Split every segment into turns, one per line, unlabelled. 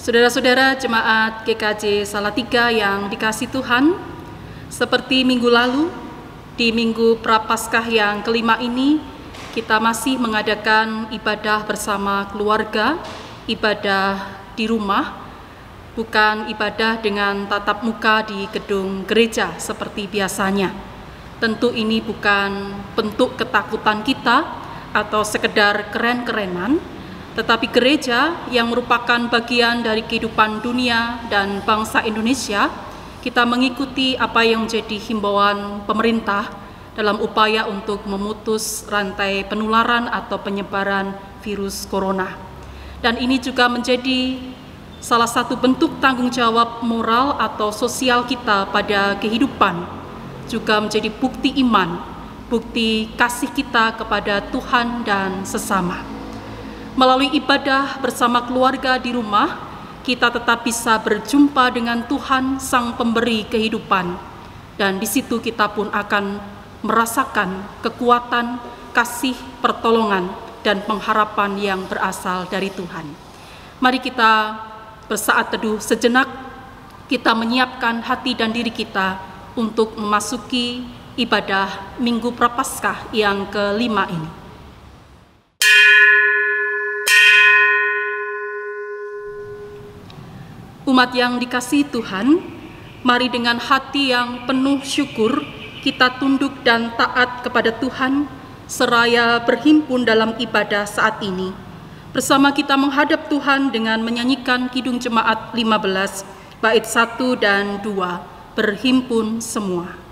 Saudara-saudara jemaat GKJ Salatiga yang dikasihi Tuhan, seperti minggu lalu, di minggu Prapaskah yang kelima ini, kita masih mengadakan ibadah bersama keluarga, ibadah di rumah, bukan ibadah dengan tatap muka di gedung gereja seperti biasanya. Tentu ini bukan bentuk ketakutan kita atau sekedar keren-kerenan, tetapi gereja yang merupakan bagian dari kehidupan dunia dan bangsa Indonesia, kita mengikuti apa yang menjadi himbauan pemerintah dalam upaya untuk memutus rantai penularan atau penyebaran virus corona. Dan ini juga menjadi salah satu bentuk tanggung jawab moral atau sosial kita pada kehidupan, juga menjadi bukti iman, bukti kasih kita kepada Tuhan dan sesama. Melalui ibadah bersama keluarga di rumah, kita tetap bisa berjumpa dengan Tuhan, Sang Pemberi kehidupan. Dan di situ kita pun akan merasakan kekuatan, kasih, pertolongan, dan pengharapan yang berasal dari Tuhan. Mari kita bersaat teduh sejenak, kita menyiapkan hati dan diri kita untuk memasuki ibadah Minggu Prapaskah yang kelima ini. Umat yang dikasihi Tuhan, mari dengan hati yang penuh syukur kita tunduk dan taat kepada Tuhan seraya berhimpun dalam ibadah saat ini. Bersama kita menghadap Tuhan dengan menyanyikan Kidung Jemaat 15, bait 1 dan 2, berhimpun semua.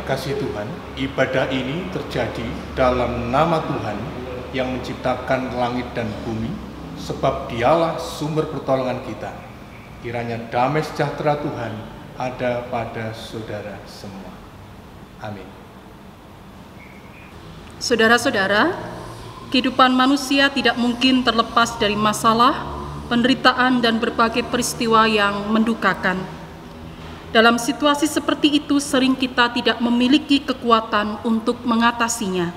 Kasih Tuhan, ibadah ini terjadi dalam nama Tuhan yang menciptakan langit dan bumi, sebab Dialah sumber pertolongan kita. Kiranya damai sejahtera Tuhan ada pada saudara semua. Amin.
Saudara-saudara, kehidupan manusia tidak mungkin terlepas dari masalah, penderitaan, dan berbagai peristiwa yang mendukakan. Dalam situasi seperti itu, sering kita tidak memiliki kekuatan untuk mengatasinya.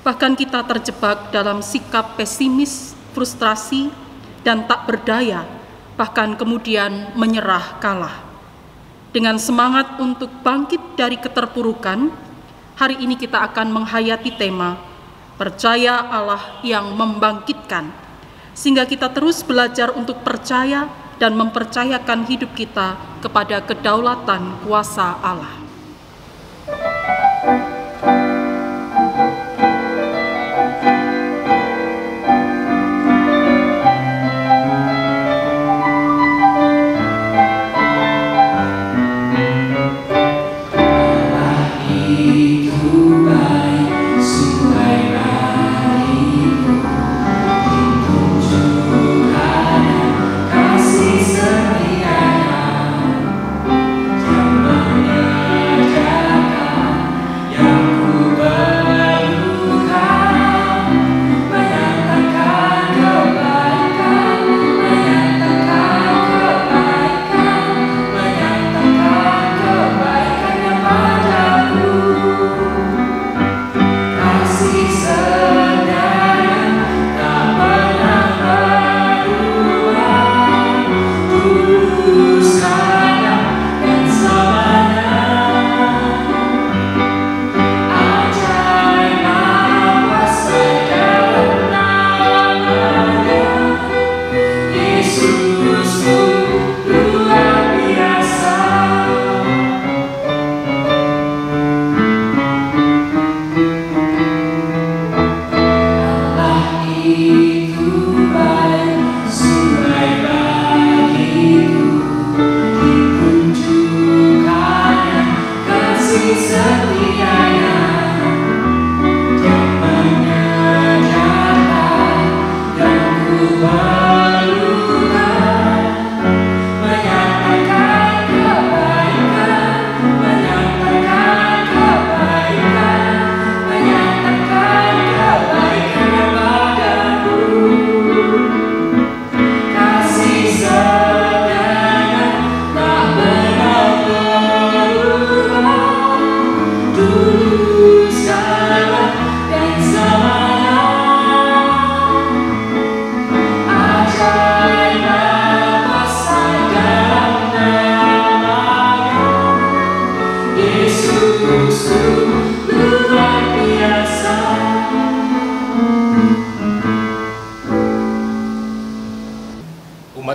Bahkan kita terjebak dalam sikap pesimis, frustrasi, dan tak berdaya, bahkan kemudian menyerah kalah. Dengan semangat untuk bangkit dari keterpurukan, hari ini kita akan menghayati tema Percaya Allah yang membangkitkan, sehingga kita terus belajar untuk percaya dan mempercayakan hidup kita kepada kedaulatan kuasa Allah.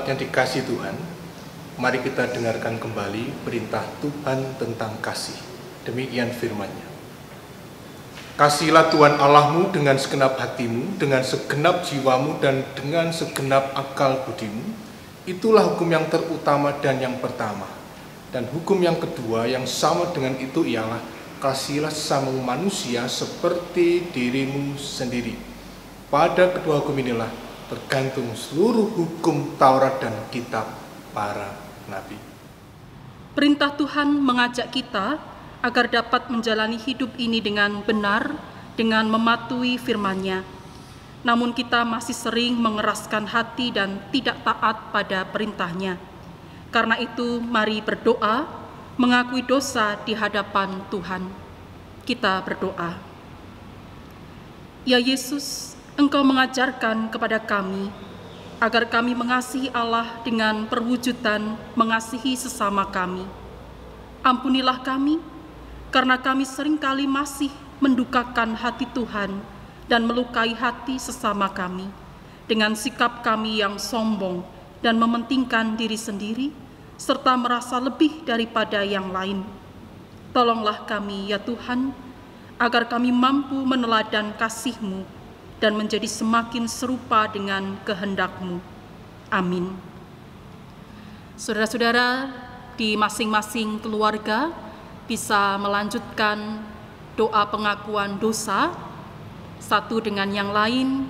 Jemaat yang dikasihi Tuhan, mari kita dengarkan kembali perintah Tuhan tentang kasih. Demikian firman-Nya. Kasihilah Tuhan Allahmu dengan segenap hatimu, dengan segenap jiwamu, dan dengan segenap akal budimu. Itulah hukum yang terutama dan yang pertama. Dan hukum yang kedua yang sama dengan itu ialah kasihilah sesama manusia seperti dirimu sendiri. Pada kedua hukum inilah tergantung seluruh hukum Taurat dan kitab para nabi.
Perintah Tuhan mengajak kita agar dapat menjalani hidup ini dengan benar, dengan mematuhi firman-Nya. Namun kita masih sering mengeraskan hati dan tidak taat pada perintah-Nya. Karena itu mari berdoa, mengakui dosa di hadapan Tuhan. Kita berdoa. Ya Yesus, Engkau mengajarkan kepada kami agar kami mengasihi Allah dengan perwujudan mengasihi sesama kami. Ampunilah kami, karena kami seringkali masih mendukakan hati Tuhan dan melukai hati sesama kami dengan sikap kami yang sombong dan mementingkan diri sendiri, serta merasa lebih daripada yang lain. Tolonglah kami, ya Tuhan, agar kami mampu meneladan kasih-Mu dan menjadi semakin serupa dengan kehendak-Mu. Amin. Saudara-saudara, di masing-masing keluarga bisa melanjutkan doa pengakuan dosa, satu dengan yang lain,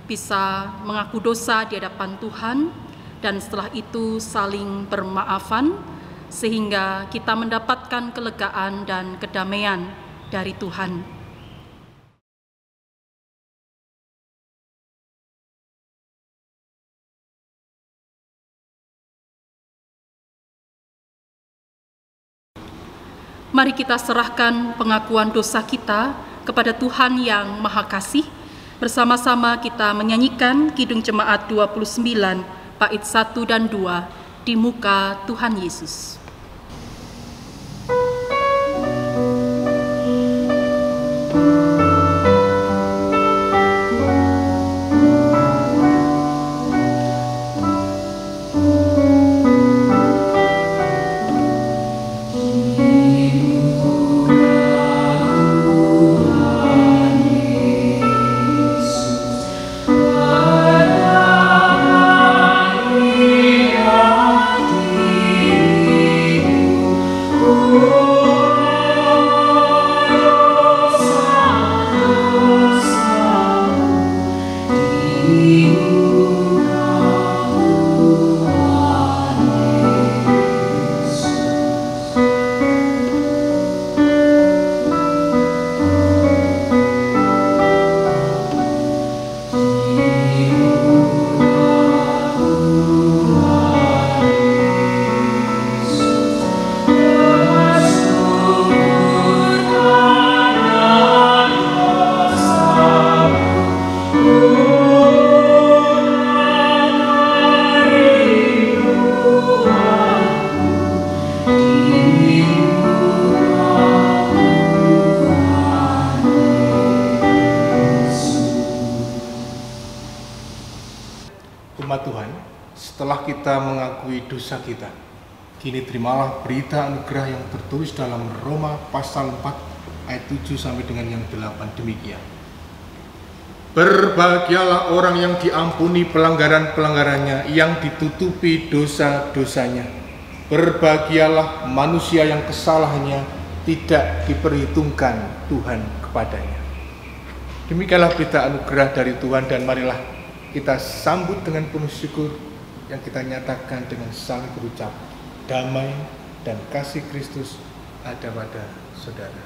bisa mengaku dosa di hadapan Tuhan, dan setelah itu saling bermaafan, sehingga kita mendapatkan kelegaan dan kedamaian dari Tuhan. Mari kita serahkan pengakuan dosa kita kepada Tuhan yang Maha Kasih. Bersama-sama kita menyanyikan Kidung Jemaat 29, bait 1 dan 2, di muka Tuhan Yesus.
Umat Tuhan, setelah kita mengakui dosa kita, kini terimalah berita anugerah yang tertulis dalam Roma pasal 4 ayat 7 sampai dengan yang 8 demikian. Berbahagialah orang yang diampuni pelanggaran-pelanggarannya, yang ditutupi dosa-dosanya. Berbahagialah manusia yang kesalahannya tidak diperhitungkan Tuhan kepadanya. Demikianlah berita anugerah dari Tuhan, dan marilah kita sambut dengan penuh syukur yang kita nyatakan dengan saling berucap, damai dan kasih Kristus ada pada saudara.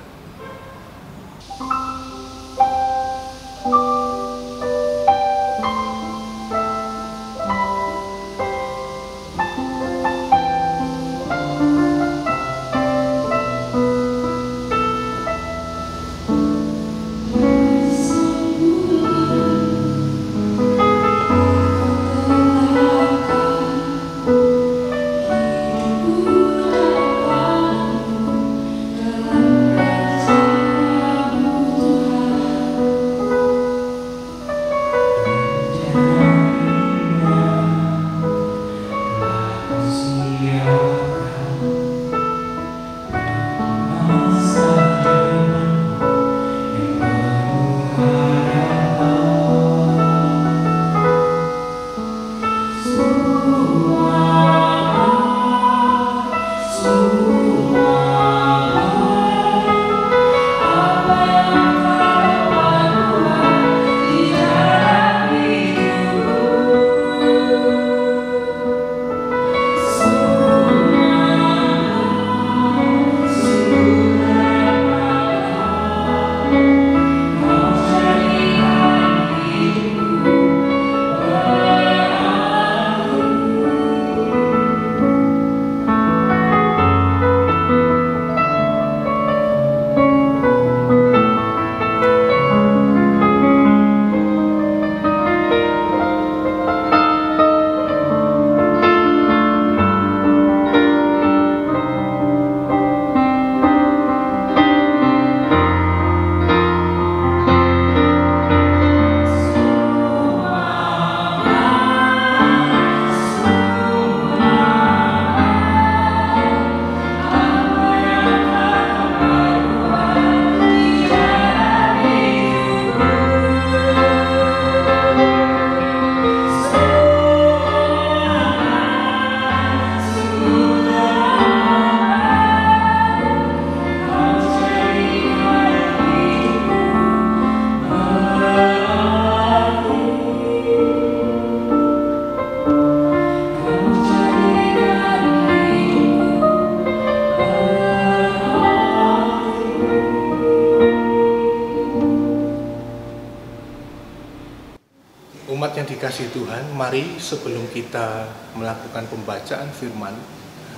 Umat yang dikasihi Tuhan, mari sebelum kita melakukan pembacaan firman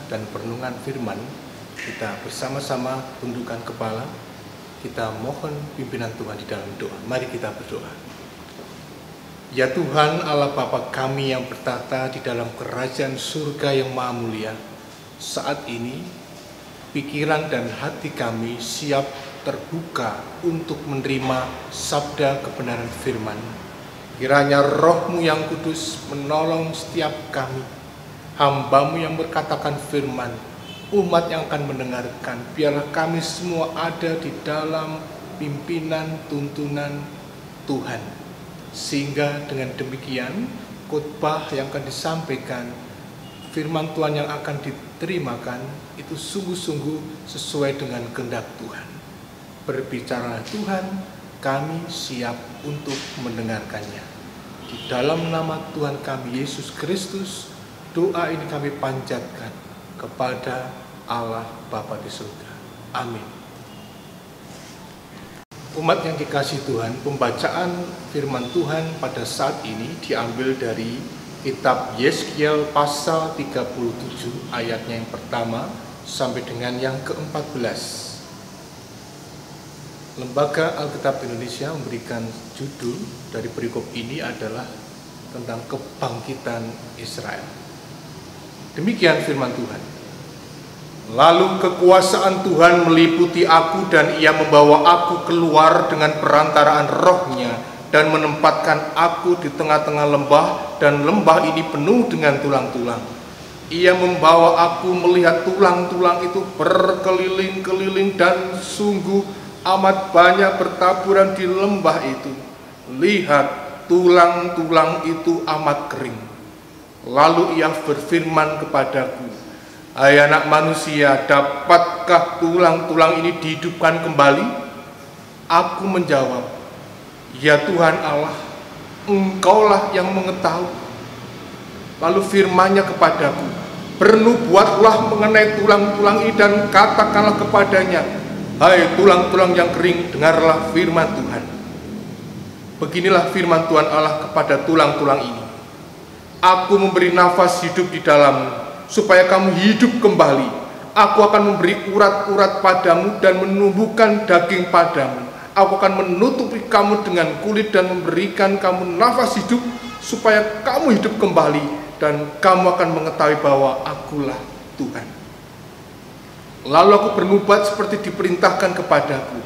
dan perenungan firman, kita bersama-sama tundukkan kepala, kita mohon pimpinan Tuhan di dalam doa. Mari kita berdoa. Ya Tuhan Allah Bapa kami yang bertata di dalam kerajaan surga yang maha mulia, saat ini pikiran dan hati kami siap terbuka untuk menerima sabda kebenaran firman. Kiranya Roh-Mu yang kudus menolong setiap kami, hamba-Mu yang berkatakan firman, umat yang akan mendengarkan. Biarlah kami semua ada di dalam pimpinan tuntunan Tuhan, sehingga dengan demikian khotbah yang akan disampaikan, firman Tuhan yang akan diterimakan itu sungguh-sungguh sesuai dengan kehendak Tuhan. Berbicara Tuhan, kami siap untuk mendengarkannya. Di dalam nama Tuhan kami Yesus Kristus, doa ini kami panjatkan kepada Allah Bapa di surga. Amin. Umat yang dikasihi Tuhan, pembacaan firman Tuhan pada saat ini diambil dari kitab Yeskiel pasal 37 ayatnya yang pertama sampai dengan yang ke-14. Lembaga Alkitab Indonesia memberikan judul dari perikop ini adalah tentang kebangkitan Israel. Demikian firman Tuhan. Lalu kekuasaan Tuhan meliputi aku dan ia membawa aku keluar dengan perantaraan Roh-Nya dan menempatkan aku di tengah-tengah lembah, dan lembah ini penuh dengan tulang-tulang. Ia membawa aku melihat tulang-tulang itu berkeliling-keliling dan sungguh amat banyak bertaburan di lembah itu. Lihat, tulang-tulang itu amat kering. Lalu ia berfirman kepadaku, hai anak manusia, dapatkah tulang-tulang ini dihidupkan kembali? Aku menjawab, ya Tuhan Allah, Engkaulah yang mengetahui. Lalu firman-Nya kepadaku, bernubuatlah mengenai tulang-tulang ini dan katakanlah kepadanya, hai tulang-tulang yang kering, dengarlah firman Tuhan. Beginilah firman Tuhan Allah kepada tulang-tulang ini. Aku memberi nafas hidup di dalammu, supaya kamu hidup kembali. Aku akan memberi urat-urat padamu dan menumbuhkan daging padamu. Aku akan menutupi kamu dengan kulit dan memberikan kamu nafas hidup, supaya kamu hidup kembali, dan kamu akan mengetahui bahwa akulah Tuhan. Lalu aku bernubuat seperti diperintahkan kepadaku,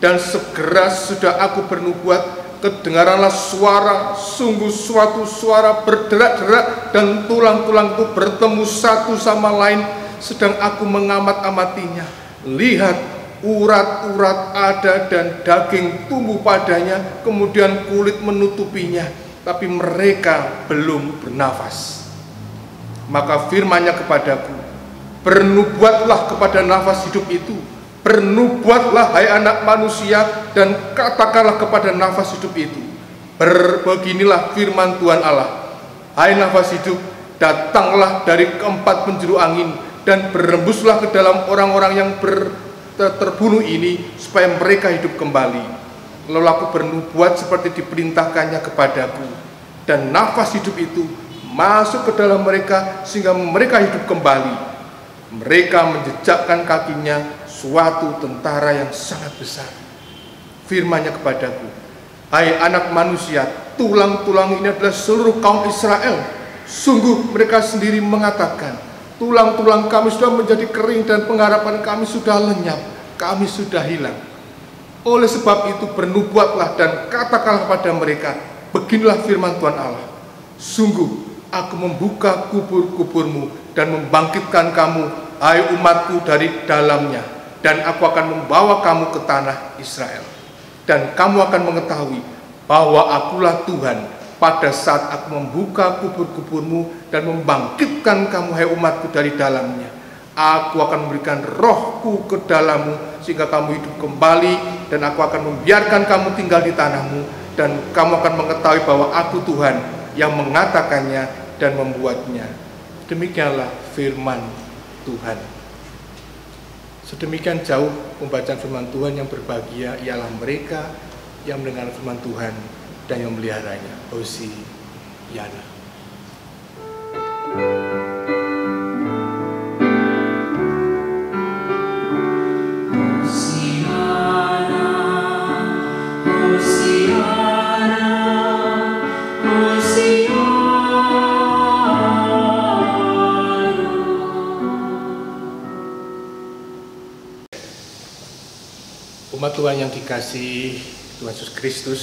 dan segera sudah aku bernubuat, kedengaranlah suara, sungguh suatu suara berderak-derak, dan tulang-tulang itu bertemu satu sama lain. Sedang aku mengamat-amatinya, lihat, urat-urat ada dan daging tumbuh padanya, kemudian kulit menutupinya, tapi mereka belum bernafas. Maka firman-Nya kepadaku, bernubuatlah kepada nafas hidup itu, bernubuatlah hai anak manusia, dan katakanlah kepada nafas hidup itu, beginilah firman Tuhan Allah, hai nafas hidup, datanglah dari keempat penjuru angin, dan berembuslah ke dalam orang-orang yang terbunuh ini, supaya mereka hidup kembali. Lalu aku bernubuat seperti diperintahkannya kepadaku, dan nafas hidup itu masuk ke dalam mereka, sehingga mereka hidup kembali. Mereka menjejakkan kakinya suatu tentara yang sangat besar. Firman-Nya kepadaku, hai anak manusia, tulang-tulang ini adalah seluruh kaum Israel. Sungguh mereka sendiri mengatakan, tulang-tulang kami sudah menjadi kering dan pengharapan kami sudah lenyap, kami sudah hilang. Oleh sebab itu bernubuatlah dan katakanlah kepada mereka, beginilah firman Tuhan Allah, sungguh aku membuka kubur-kuburmu dan membangkitkan kamu, hai umatku, dari dalamnya, dan aku akan membawa kamu ke tanah Israel. Dan kamu akan mengetahui bahwa akulah Tuhan pada saat aku membuka kubur-kuburmu dan membangkitkan kamu, hai umatku, dari dalamnya. Aku akan memberikan Roh-Ku ke dalammu, sehingga kamu hidup kembali, dan aku akan membiarkan kamu tinggal di tanahmu, dan kamu akan mengetahui bahwa aku Tuhan yang mengatakannya dan membuatnya. Demikianlah firman Tuhan. Sedemikian jauh pembacaan firman Tuhan. Yang berbahagia ialah mereka yang mendengar firman Tuhan dan yang meliharanya, Hosiana. Umat Tuhan yang dikasihi Tuhan Yesus Kristus,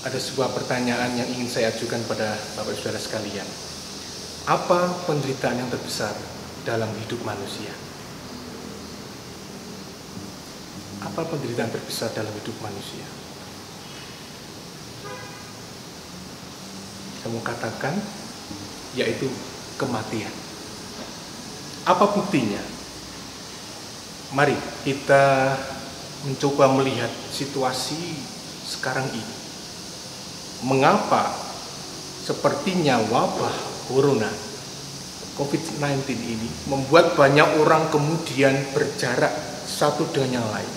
ada sebuah pertanyaan yang ingin saya ajukan pada Bapak Saudara sekalian. Apa penderitaan yang terbesar dalam hidup manusia? Apa penderitaan terbesar dalam hidup manusia? Saya mau katakan, yaitu kematian. Apa buktinya? Mari kita mencoba melihat situasi sekarang ini. Mengapa sepertinya wabah corona COVID-19 ini membuat banyak orang kemudian berjarak satu dengan yang lain?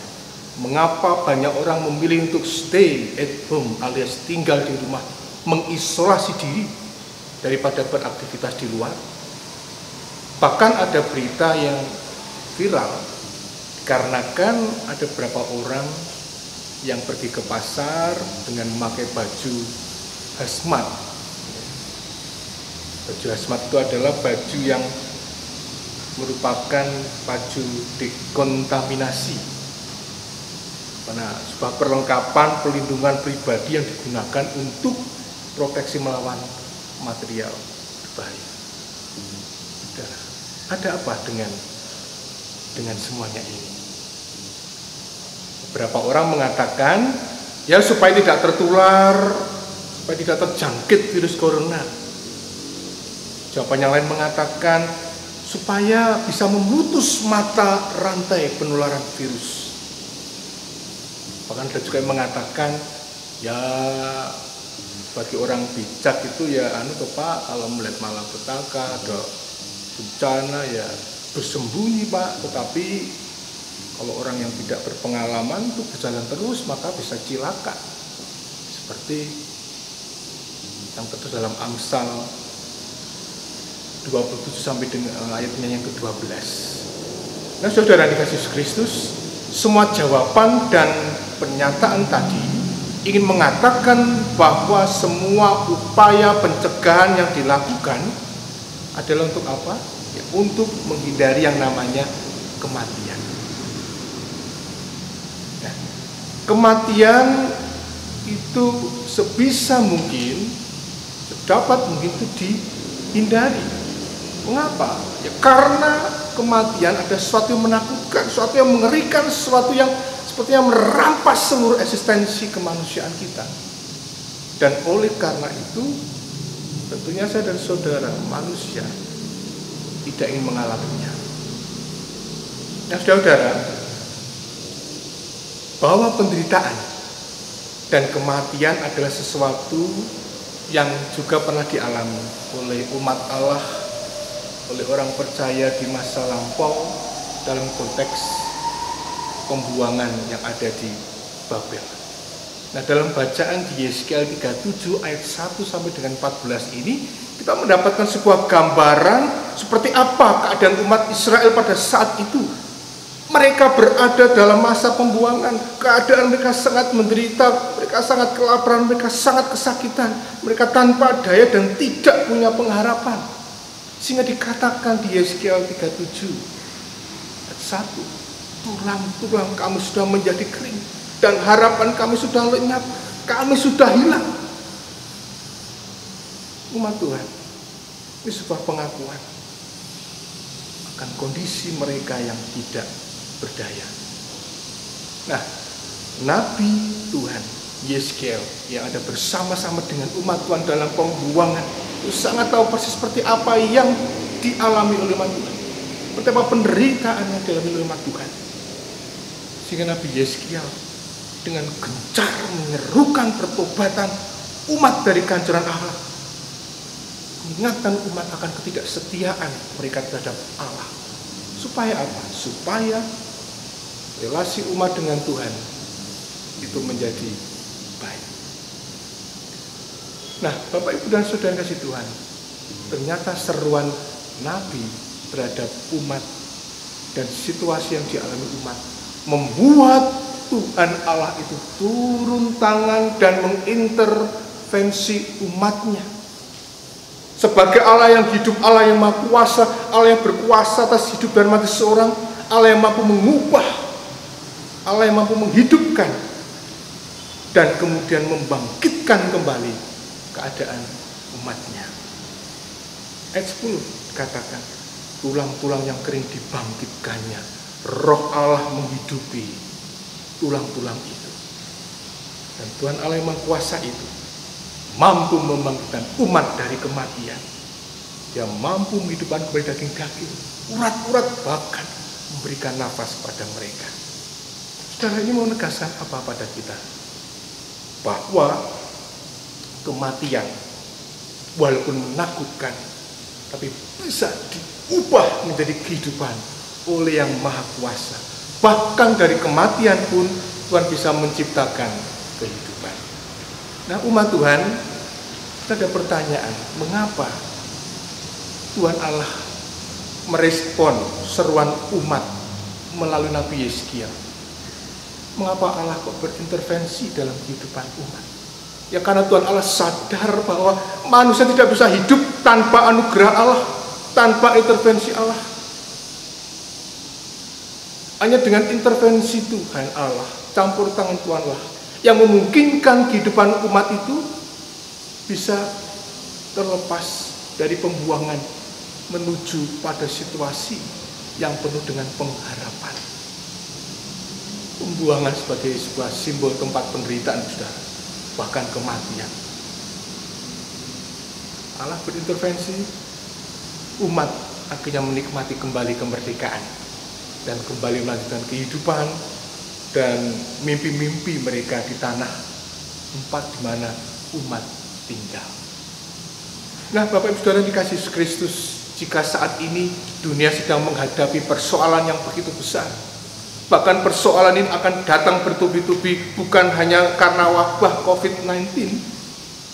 Mengapa banyak orang memilih untuk stay at home alias tinggal di rumah, mengisolasi diri daripada beraktivitas di luar? Bahkan ada berita yang viral karena kan ada beberapa orang yang pergi ke pasar dengan memakai baju hazmat. Baju hazmat itu adalah baju yang merupakan baju dekontaminasi, karena sebuah perlengkapan pelindungan pribadi yang digunakan untuk proteksi melawan material berbahaya. Ada apa dengan semuanya ini? Beberapa orang mengatakan, ya supaya tidak tertular, supaya tidak terjangkit virus corona. Jawaban yang lain mengatakan, supaya bisa memutus mata rantai penularan virus. Bahkan ada juga yang mengatakan, ya bagi orang bijak itu ya Pak, kalau melihat malapetaka, ada bencana ya bersembunyi Pak, tetapi kalau orang yang tidak berpengalaman untuk berjalan terus maka bisa cilaka, seperti yang tertulis dalam Amsal 27 sampai dengan ayatnya yang ke-12. Nah, saudara dikasih Yesus Kristus, semua jawaban dan pernyataan tadi ingin mengatakan bahwa semua upaya pencegahan yang dilakukan adalah untuk apa? Ya, untuk menghindari yang namanya kematian. Nah, kematian itu sebisa mungkin, sedapat mungkin itu dihindari. Mengapa? Ya karena kematian ada sesuatu yang menakutkan, sesuatu yang mengerikan, sesuatu yang sepertinya merampas seluruh eksistensi kemanusiaan kita. Dan oleh karena itu, tentunya saya dan saudara manusia tidak ingin mengalaminya. Nah, saudara, bahwa penderitaan dan kematian adalah sesuatu yang juga pernah dialami oleh umat Allah, oleh orang percaya di masa lampau dalam konteks pembuangan yang ada di Babel. Nah, dalam bacaan di Yeskiel 37 ayat 1 sampai dengan 14 ini, kita mendapatkan sebuah gambaran seperti apa keadaan umat Israel pada saat itu. Mereka berada dalam masa pembuangan, keadaan mereka sangat menderita, mereka sangat kelaparan, mereka sangat kesakitan, mereka tanpa daya dan tidak punya pengharapan. Sehingga dikatakan di Yeskiel 37 ayat 1, tulang-tulang kami sudah menjadi kering dan harapan kami sudah lenyap, kami sudah hilang. Umat Tuhan, ini sebuah pengakuan akan kondisi mereka yang tidak berdaya. Nah, Nabi Tuhan Yeskiel yang ada bersama-sama dengan umat Tuhan dalam pembuangan itu sangat tahu persis seperti apa yang dialami oleh umat Tuhan, seperti apa penderitaan yang dialami oleh umat Tuhan. Sehingga Nabi Yeskiel dengan gencar menyerukan pertobatan umat dari kehancuran Allah, mengingatkan umat akan ketidaksetiaan mereka terhadap Allah. Supaya apa? Supaya relasi umat dengan Tuhan itu menjadi baik. Nah, Bapak Ibu dan Saudara kasih Tuhan, ternyata seruan Nabi terhadap umat dan situasi yang dialami umat membuat Tuhan Allah itu turun tangan dan mengintervensi umatnya. Sebagai Allah yang hidup, Allah yang maha kuasa, Allah yang berkuasa atas hidup dan mati seorang, Allah yang mampu mengubah, Allah yang mampu menghidupkan, dan kemudian membangkitkan kembali keadaan umatnya. Ayat 10 katakan, tulang-tulang yang kering dibangkitkannya, Roh Allah menghidupi tulang-tulang itu. Dan Tuhan Allah yang maha kuasa itu mampu membangkitkan umat dari kematian. Dia mampu menghidupkan kembali daging-daging, urat-urat, bahkan memberikan nafas pada mereka. Saudara, ini mau menegaskan apa pada kita? Bahwa kematian walaupun menakutkan, tapi bisa diubah menjadi kehidupan oleh yang maha kuasa. Bahkan dari kematian pun Tuhan bisa menciptakan kehidupan. Nah, umat Tuhan, ada pertanyaan, mengapa Tuhan Allah merespon seruan umat melalui Nabi Yeskiel? Mengapa Allah kok berintervensi dalam kehidupan umat? Ya karena Tuhan Allah sadar bahwa manusia tidak bisa hidup tanpa anugerah Allah, tanpa intervensi Allah. Hanya dengan intervensi Tuhan Allah, campur tangan Tuhan Allah, yang memungkinkan kehidupan umat itu bisa terlepas dari pembuangan menuju pada situasi yang penuh dengan pengharapan. Pembuangan sebagai sebuah simbol tempat penderitaan, saudara, bahkan kematian. Allah berintervensi, umat akhirnya menikmati kembali kemerdekaan dan kembali melanjutkan kehidupan dan mimpi-mimpi mereka di tanah tempat di mana umat tinggal. Nah, Bapak Ibu Saudara dikasih Kristus, jika saat ini dunia sedang menghadapi persoalan yang begitu besar, bahkan persoalan ini akan datang bertubi-tubi bukan hanya karena wabah COVID-19,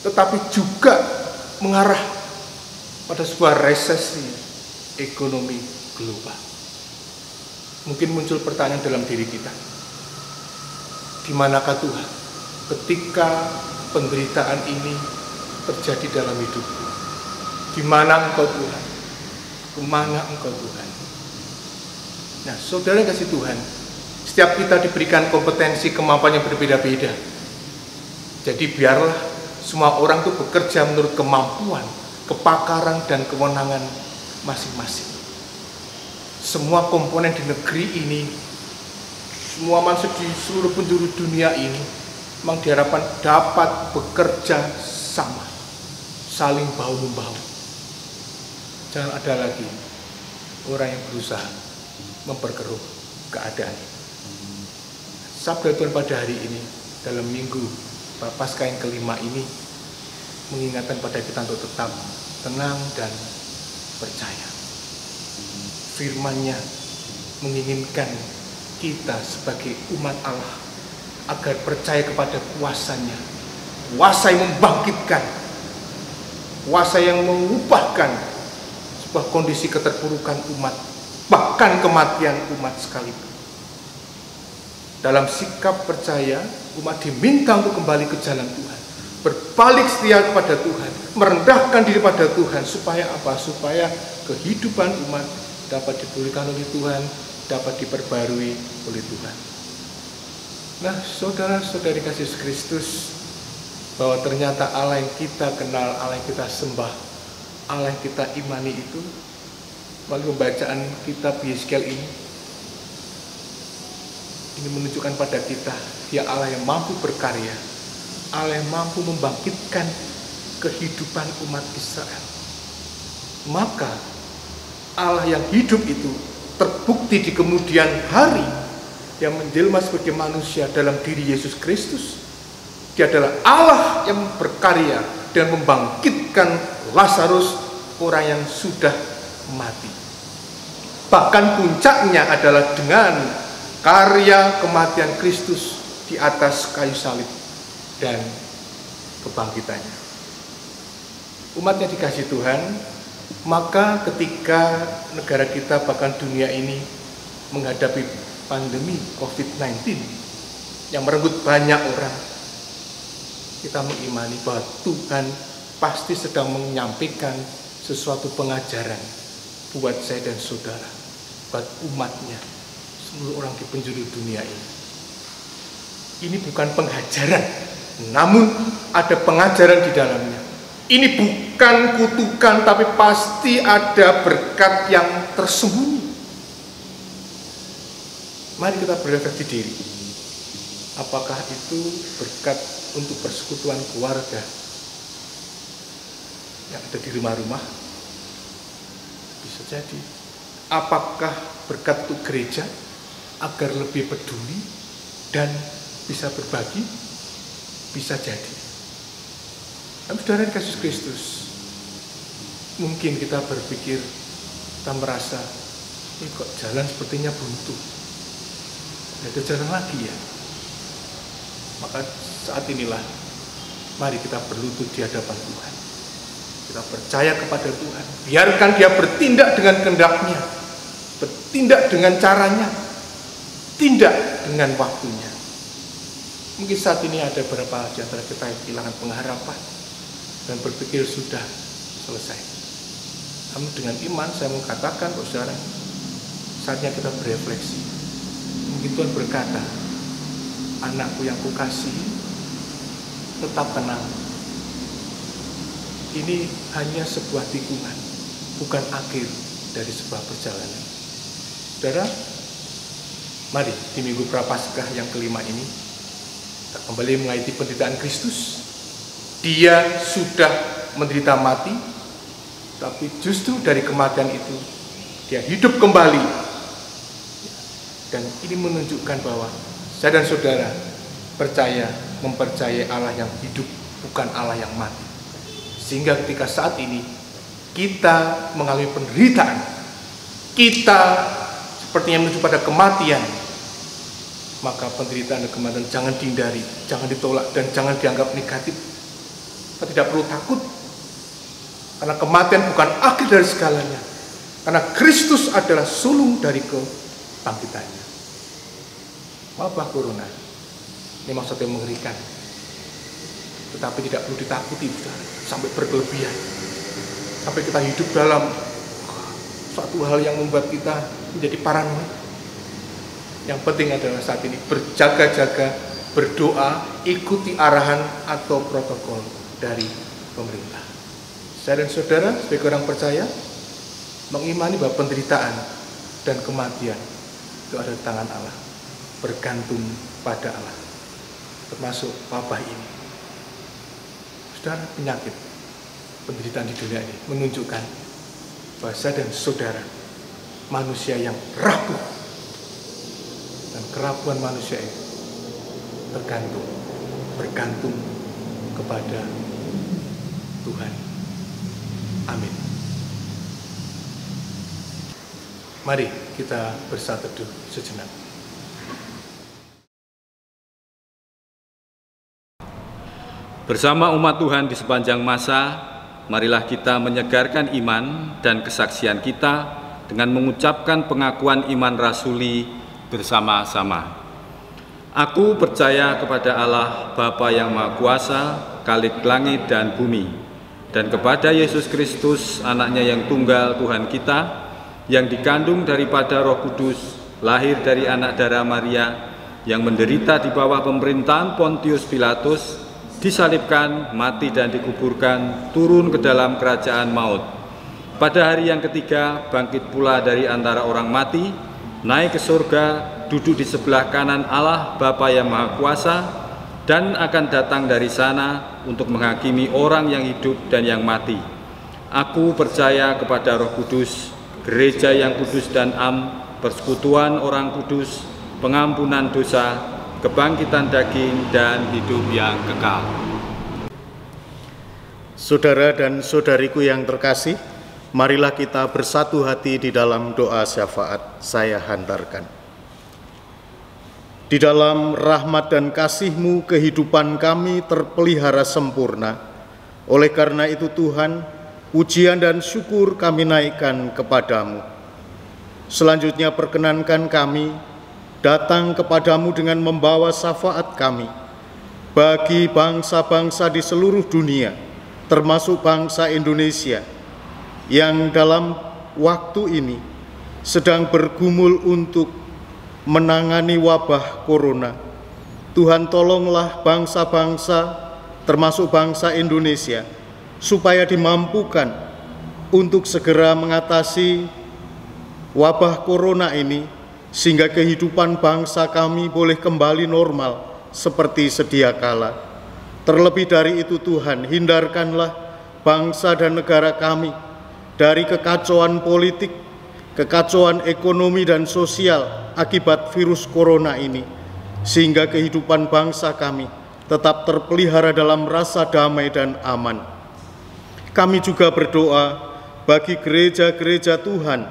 tetapi juga mengarah pada sebuah resesi ekonomi global. Mungkin muncul pertanyaan dalam diri kita, di manakah Tuhan ketika penderitaan ini terjadi dalam hidupku? Di mana Engkau Tuhan? Kemana Engkau Tuhan? Nah, saudara kasih Tuhan, setiap kita diberikan kompetensi kemampuan yang berbeda-beda. Jadi biarlah semua orang itu bekerja menurut kemampuan, kepakaran, dan kewenangan masing-masing. Semua komponen di negeri ini, semua manusia di seluruh penjuru dunia ini memang diharapkan dapat bekerja sama, saling bahu-membahu. Jangan ada lagi orang yang berusaha memperkeruh keadaan. Sabda Tuhan pada hari ini dalam minggu Paskah yang kelima ini mengingatkan pada kita untuk tetap tenang dan percaya. Firman-Nya menginginkan kita sebagai umat Allah agar percaya kepada kuasa-Nya, kuasa yang membangkitkan, kuasa yang mengubahkan sebuah kondisi keterpurukan umat, bahkan kematian umat sekalipun. Dalam sikap percaya, umat diminta untuk kembali ke jalan Tuhan, berbalik setia kepada Tuhan, merendahkan diri pada Tuhan. Supaya apa? Supaya kehidupan umat dapat dipulihkan oleh Tuhan, dapat diperbarui oleh Tuhan. Nah, saudara-saudari kasih Kristus, bahwa ternyata Allah yang kita kenal, Allah yang kita sembah, Allah yang kita imani itu, melalui pembacaan kitab Yeskiel ini menunjukkan pada kita, Dia Allah yang mampu berkarya, Allah yang mampu membangkitkan kehidupan umat Israel. Maka Allah yang hidup itu terbukti di kemudian hari, yang menjelma sebagai manusia dalam diri Yesus Kristus. Dia adalah Allah yang berkarya dan membangkitkan Lazarus, orang yang sudah mati. Bahkan puncaknya adalah dengan karya kematian Kristus di atas kayu salib dan kebangkitannya. Umatnya dikasih Tuhan, maka ketika negara kita bahkan dunia ini menghadapi pandemi COVID-19 yang merenggut banyak orang, kita mengimani bahwa Tuhan pasti sedang menyampaikan sesuatu pengajaran buat saya dan saudara, buat umatnya, seluruh orang di penjuru dunia ini. Ini bukan penghajaran, namun ada pengajaran di dalamnya. Ini bukan kutukan, tapi pasti ada berkat yang tersembunyi. Mari kita berefleksi diri. Apakah itu berkat untuk persekutuan keluarga yang ada di rumah-rumah? Bisa jadi. Apakah berkat untuk gereja agar lebih peduli dan bisa berbagi? Bisa jadi. Tapi saudara dikasih Kristus, mungkin kita berpikir, kita merasa, ini kok jalan sepertinya buntu, tidak ada jalan lagi ya. Maka saat inilah, mari kita berlutut di hadapan Tuhan. Kita percaya kepada Tuhan, biarkan Dia bertindak dengan kehendak-Nya, bertindak dengan caranya, tindak dengan waktunya. Mungkin saat ini ada beberapa di antara kita yang kehilangan pengharapan dan berpikir sudah selesai. Namun dengan iman saya mengatakan, saudara, saatnya kita berefleksi. Mungkin Tuhan berkata, anakku yang kukasihi, tetap tenang. Ini hanya sebuah tikungan, bukan akhir dari sebuah perjalanan. Saudara, mari di Minggu Prapaskah yang kelima ini, kita kembali mengaiti penderitaan Kristus. Dia sudah menderita mati, tapi justru dari kematian itu Dia hidup kembali. Dan ini menunjukkan bahwa saya dan saudara mempercayai Allah yang hidup, bukan Allah yang mati. Sehingga ketika saat ini kita mengalami penderitaan, kita sepertinya menuju pada kematian, maka penderitaan dan kematian jangan dihindari, jangan ditolak, dan jangan dianggap negatif. Kita tidak perlu takut, karena kematian bukan akhir dari segalanya, karena Kristus adalah sulung dari kebangkitannya. Wabah corona ini maksudnya mengerikan, tetapi tidak perlu ditakuti sampai berkelebihan, sampai kita hidup dalam suatu hal yang membuat kita menjadi paranoid. Yang penting adalah saat ini berjaga-jaga, berdoa, ikuti arahan atau protokol dari pemerintah. Saya dan saudara sebagai orang percaya mengimani bahwa penderitaan dan kematian itu ada di tangan Allah, bergantung pada Allah, termasuk wabah ini. Saudara, penyakit, penderitaan di dunia ini menunjukkan bahwa saya dan saudara manusia yang rapuh, dan kerapuhan manusia itu bergantung kepada Tuhan. Amin. Mari kita bersatu teduh sejenak.
Bersama umat Tuhan di sepanjang masa, marilah kita menyegarkan iman dan kesaksian kita dengan mengucapkan pengakuan iman rasuli bersama-sama. Aku percaya kepada Allah, Bapa yang Maha Kuasa, Khalik langit dan bumi, dan kepada Yesus Kristus, anaknya yang tunggal Tuhan kita, yang dikandung daripada Roh Kudus, lahir dari anak darah Maria, yang menderita di bawah pemerintahan Pontius Pilatus, disalibkan, mati dan dikuburkan, turun ke dalam kerajaan maut. Pada hari yang ketiga, bangkit pula dari antara orang mati, naik ke surga, duduk di sebelah kanan Allah Bapa yang Maha Kuasa, dan akan datang dari sana untuk menghakimi orang yang hidup dan yang mati. Aku percaya kepada Roh Kudus, gereja yang kudus dan am, persekutuan orang kudus, pengampunan dosa, kebangkitan daging, dan hidup yang kekal.
Saudara dan saudariku yang terkasih, marilah kita bersatu hati di dalam doa syafaat saya hantarkan. Di dalam rahmat dan kasih-Mu kehidupan kami terpelihara sempurna, Oleh karena itu Tuhan, pujian dan syukur kami naikkan kepadamu. Selanjutnya perkenankan kami datang kepadamu dengan membawa syafaat kami bagi bangsa-bangsa di seluruh dunia, termasuk bangsa Indonesia, yang dalam waktu ini sedang bergumul untuk menangani wabah corona. Tuhan, tolonglah bangsa-bangsa, termasuk bangsa Indonesia, supaya dimampukan untuk segera mengatasi wabah corona ini, sehingga kehidupan bangsa kami boleh kembali normal seperti sedia kala. Terlebih dari itu Tuhan, hindarkanlah bangsa dan negara kami dari kekacauan politik, kekacauan ekonomi dan sosial akibat virus corona ini, sehingga kehidupan bangsa kami tetap terpelihara dalam rasa damai dan aman. Kami juga berdoa bagi gereja-gereja Tuhan,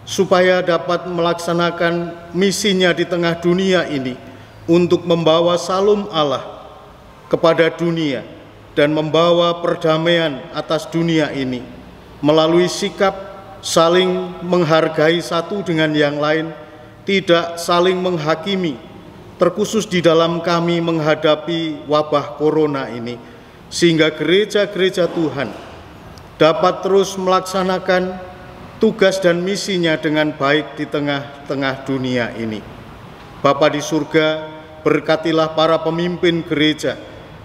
supaya dapat melaksanakan misinya di tengah dunia ini untuk membawa salum Allah kepada dunia dan membawa perdamaian atas dunia ini melalui sikap saling menghargai satu dengan yang lain, tidak saling menghakimi, terkhusus di dalam kami menghadapi wabah corona ini, sehingga gereja-gereja Tuhan dapat terus melaksanakan tugas dan misinya dengan baik di tengah-tengah dunia ini. Bapa di surga, berkatilah para pemimpin gereja,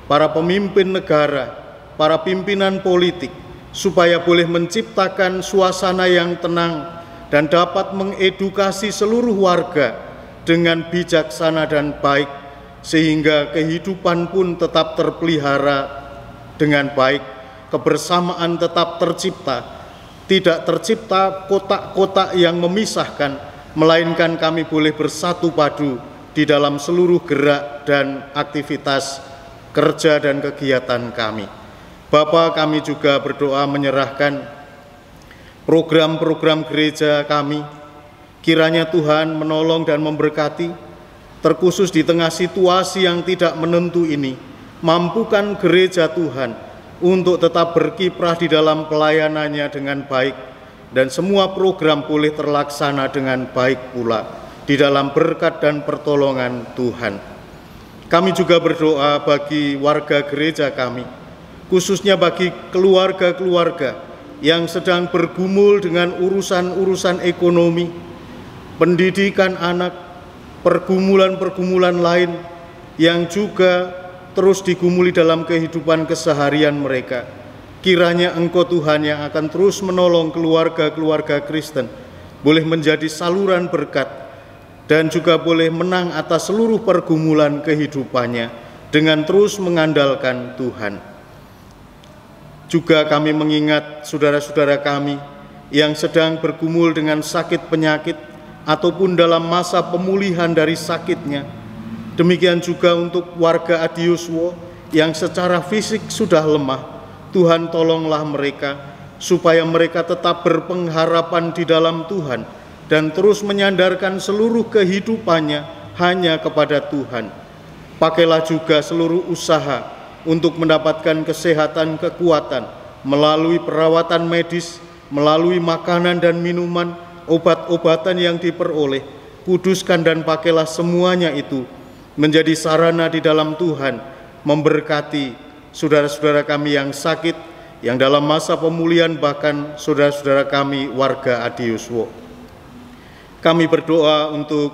para pemimpin negara, para pimpinan politik, supaya boleh menciptakan suasana yang tenang dan dapat mengedukasi seluruh warga dengan bijaksana dan baik, sehingga kehidupan pun tetap terpelihara dengan baik, kebersamaan tetap tercipta, tidak tercipta kotak-kotak yang memisahkan, melainkan kami boleh bersatu padu di dalam seluruh gerak dan aktivitas kerja dan kegiatan kami. Bapa, kami juga berdoa menyerahkan program-program gereja kami. Kiranya Tuhan menolong dan memberkati, terkhusus di tengah situasi yang tidak menentu ini. Mampukan gereja Tuhan untuk tetap berkiprah di dalam pelayanannya dengan baik, dan semua program boleh terlaksana dengan baik pula di dalam berkat dan pertolongan Tuhan. Kami juga berdoa bagi warga gereja kami, khususnya bagi keluarga-keluarga yang sedang bergumul dengan urusan-urusan ekonomi, pendidikan anak, pergumulan-pergumulan lain yang juga terus digumuli dalam kehidupan keseharian mereka. Kiranya Engkau Tuhan yang akan terus menolong keluarga-keluarga Kristen boleh menjadi saluran berkat dan juga boleh menang atas seluruh pergumulan kehidupannya dengan terus mengandalkan Tuhan. Juga kami mengingat saudara-saudara kami yang sedang bergumul dengan sakit penyakit ataupun dalam masa pemulihan dari sakitnya. Demikian juga untuk warga Adiuswo yang secara fisik sudah lemah. Tuhan, tolonglah mereka supaya mereka tetap berpengharapan di dalam Tuhan dan terus menyandarkan seluruh kehidupannya hanya kepada Tuhan. Pakailah juga seluruh usaha untuk mendapatkan kesehatan, kekuatan melalui perawatan medis, melalui makanan dan minuman, obat-obatan yang diperoleh. Kuduskan dan pakailah semuanya itu menjadi sarana di dalam Tuhan, memberkati saudara-saudara kami yang sakit, yang dalam masa pemulihan, bahkan saudara-saudara kami warga Adiuswo. Kami berdoa untuk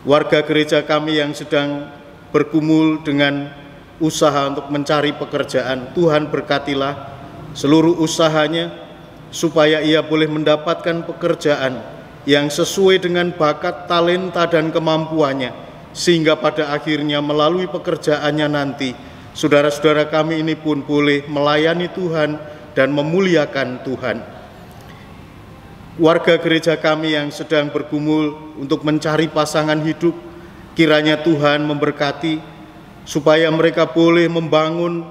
warga gereja kami yang sedang bergumul dengan usaha untuk mencari pekerjaan. Tuhan, berkatilah seluruh usahanya supaya ia boleh mendapatkan pekerjaan yang sesuai dengan bakat, talenta, dan kemampuannya, sehingga pada akhirnya melalui pekerjaannya nanti saudara-saudara kami ini pun boleh melayani Tuhan dan memuliakan Tuhan. Warga gereja kami yang sedang bergumul untuk mencari pasangan hidup, kiranya Tuhan memberkati supaya mereka boleh membangun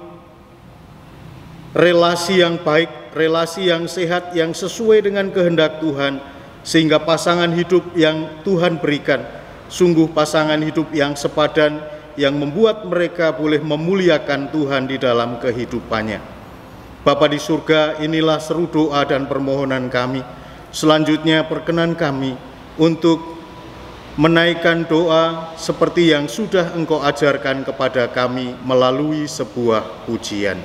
relasi yang baik, relasi yang sehat, yang sesuai dengan kehendak Tuhan, sehingga pasangan hidup yang Tuhan berikan sungguh pasangan hidup yang sepadan, yang membuat mereka boleh memuliakan Tuhan di dalam kehidupannya. Bapa di surga, inilah seru doa dan permohonan kami. Selanjutnya perkenan kami untuk menaikkan doa seperti yang sudah Engkau ajarkan kepada kami melalui sebuah pujian.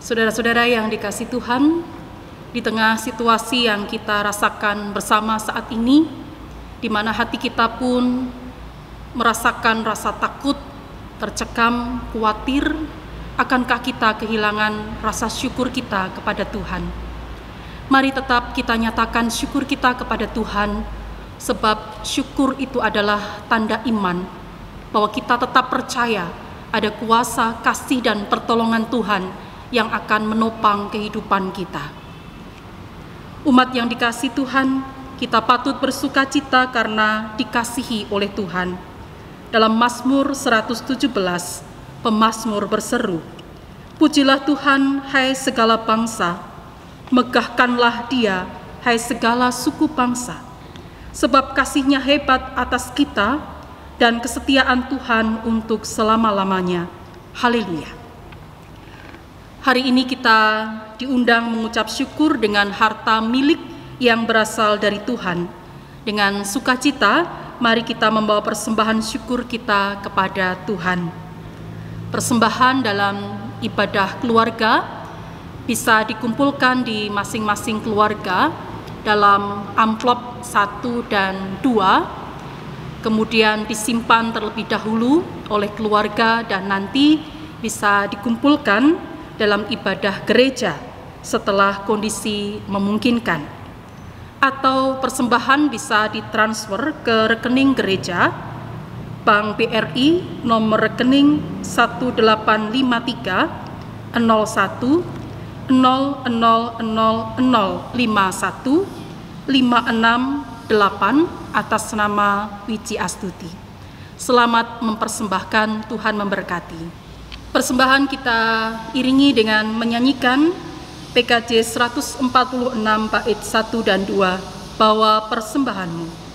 Saudara-saudara yang dikasihi Tuhan, di tengah situasi yang kita rasakan bersama saat ini, di mana hati kita pun merasakan rasa takut, tercekam, khawatir, akankah kita kehilangan rasa syukur kita kepada Tuhan? Mari tetap kita nyatakan syukur kita kepada Tuhan, sebab syukur itu adalah tanda iman, bahwa kita tetap percaya ada kuasa, kasih, dan pertolongan Tuhan yang akan menopang kehidupan kita. Umat yang dikasihi Tuhan, kita patut bersuka cita karena dikasihi oleh Tuhan. Dalam Mazmur 117, pemazmur berseru, "Pujilah Tuhan, hai segala bangsa, megahkanlah Dia, hai segala suku bangsa, sebab kasih-Nya hebat atas kita dan kesetiaan Tuhan untuk selama-lamanya. Haleluya." Hari ini kita diundang mengucap syukur dengan harta milik yang berasal dari Tuhan. Dengan sukacita, mari kita membawa persembahan syukur kita kepada Tuhan. Persembahan dalam ibadah keluarga bisa dikumpulkan di masing-masing keluarga dalam amplop 1 dan 2, kemudian disimpan terlebih dahulu oleh keluarga dan nanti bisa dikumpulkan dalam ibadah gereja setelah kondisi memungkinkan. Atau persembahan bisa ditransfer ke rekening gereja, Bank BRI nomor rekening 1853 01 000051 568 atas nama Wiji Astuti. Selamat mempersembahkan, Tuhan memberkati. Persembahan kita iringi dengan menyanyikan PKJ 146 bait 1 dan 2, Bawa Persembahanmu.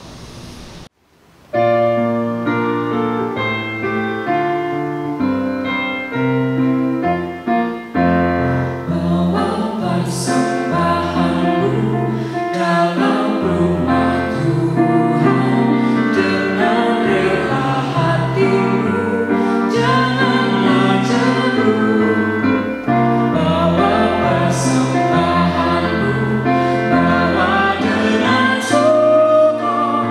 Bawa dengan syukur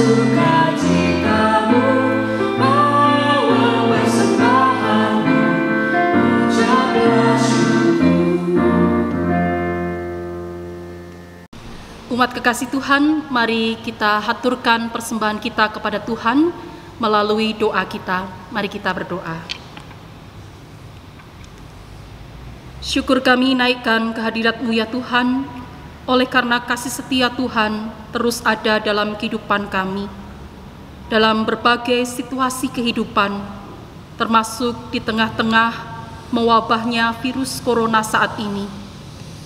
sukacitamu, bawa persembahanmu, ucaplah syukur.
Umat kekasih Tuhan, mari kita haturkan persembahan kita kepada Tuhan melalui doa kita. Mari kita berdoa. Syukur kami naikkan kehadirat-Mu ya Tuhan, oleh karena kasih setia Tuhan terus ada dalam kehidupan kami, dalam berbagai situasi kehidupan, termasuk di tengah-tengah mewabahnya virus corona saat ini,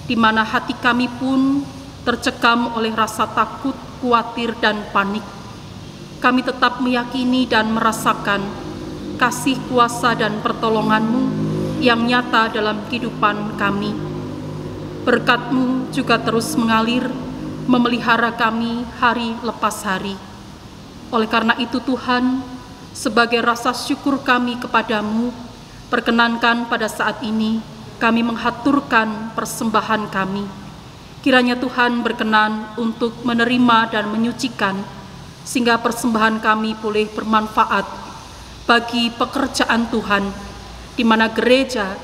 di mana hati kami pun tercekam oleh rasa takut, khawatir, dan panik. Kami tetap meyakini dan merasakan kasih, kuasa, dan pertolongan-Mu yang nyata dalam kehidupan kami. Berkat-Mu juga terus mengalir, memelihara kami hari lepas hari. Oleh karena itu Tuhan, sebagai rasa syukur kami kepadamu, perkenankan pada saat ini kami menghaturkan persembahan kami. Kiranya Tuhan berkenan untuk menerima dan menyucikan, sehingga persembahan kami boleh bermanfaat bagi pekerjaan Tuhan, di mana gereja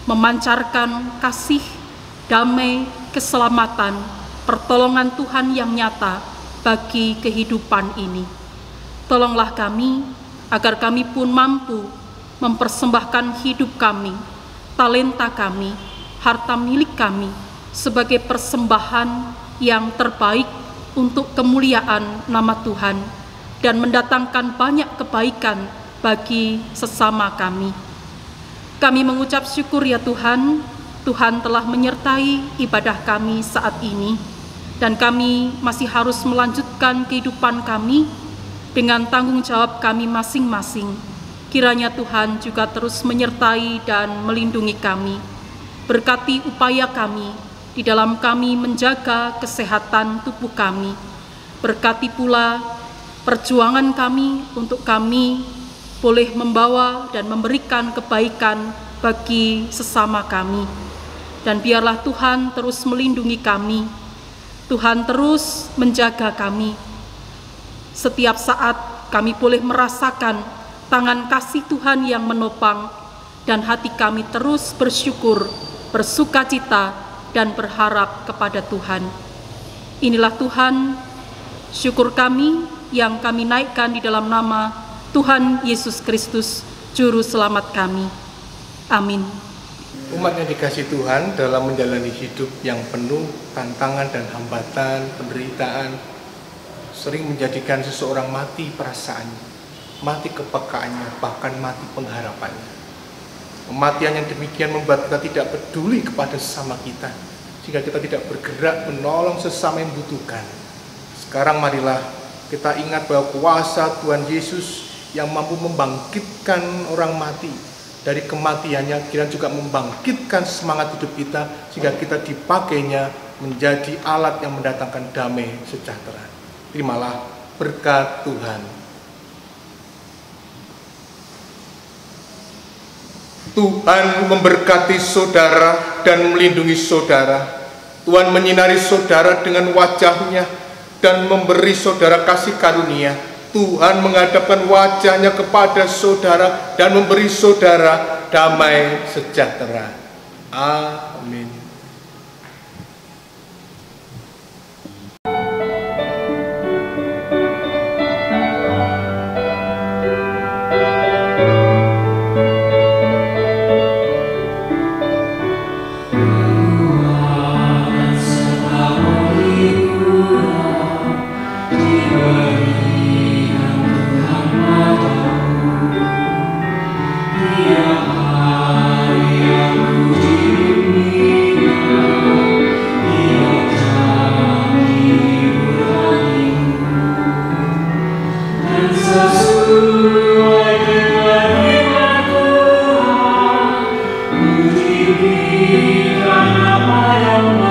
memancarkan kasih, damai, keselamatan, pertolongan Tuhan yang nyata bagi kehidupan ini. Tolonglah kami, agar kami pun mampu mempersembahkan hidup kami, talenta kami, harta milik kami, sebagai persembahan yang terbaik untuk kemuliaan nama Tuhan dan mendatangkan banyak kebaikan bagi sesama kami. Kami mengucap syukur ya Tuhan, Tuhan telah menyertai ibadah kami saat ini, dan kami masih harus melanjutkan kehidupan kami dengan tanggung jawab kami masing-masing. Kiranya Tuhan juga terus menyertai dan melindungi kami. Berkati upaya kami di dalam kami menjaga kesehatan tubuh kami. Berkati pula perjuangan kami untuk kami boleh membawa dan memberikan kebaikan bagi sesama kami. Dan biarlah Tuhan terus melindungi kami. Tuhan terus menjaga kami. Setiap saat kami boleh merasakan tangan kasih Tuhan yang menopang, dan hati kami terus bersyukur, bersukacita, dan berharap kepada Tuhan. Inilah Tuhan, syukur kami yang kami naikkan di dalam nama Tuhan Yesus Kristus, Juru Selamat kami. Amin.
Umat yang dikasihi Tuhan, dalam menjalani hidup yang penuh tantangan dan hambatan, penderitaan, sering menjadikan seseorang mati perasaannya, mati kepekaannya, bahkan mati pengharapannya. Kematian yang demikian membuat kita tidak peduli kepada sesama kita, sehingga kita tidak bergerak menolong sesama yang membutuhkan. Sekarang marilah kita ingat bahwa kuasa Tuhan Yesus yang mampu membangkitkan orang mati dari kematiannya, kiranya juga membangkitkan semangat hidup kita, sehingga kita dipakainya menjadi alat yang mendatangkan damai sejahtera. Terimalah berkat Tuhan. Tuhan memberkati saudara dan melindungi saudara. Tuhan menyinari saudara dengan wajah-Nya dan memberi saudara kasih karunia. Tuhan menghadapkan wajah-Nya kepada saudara dan memberi saudara damai sejahtera. Amin.
Berikan apa yang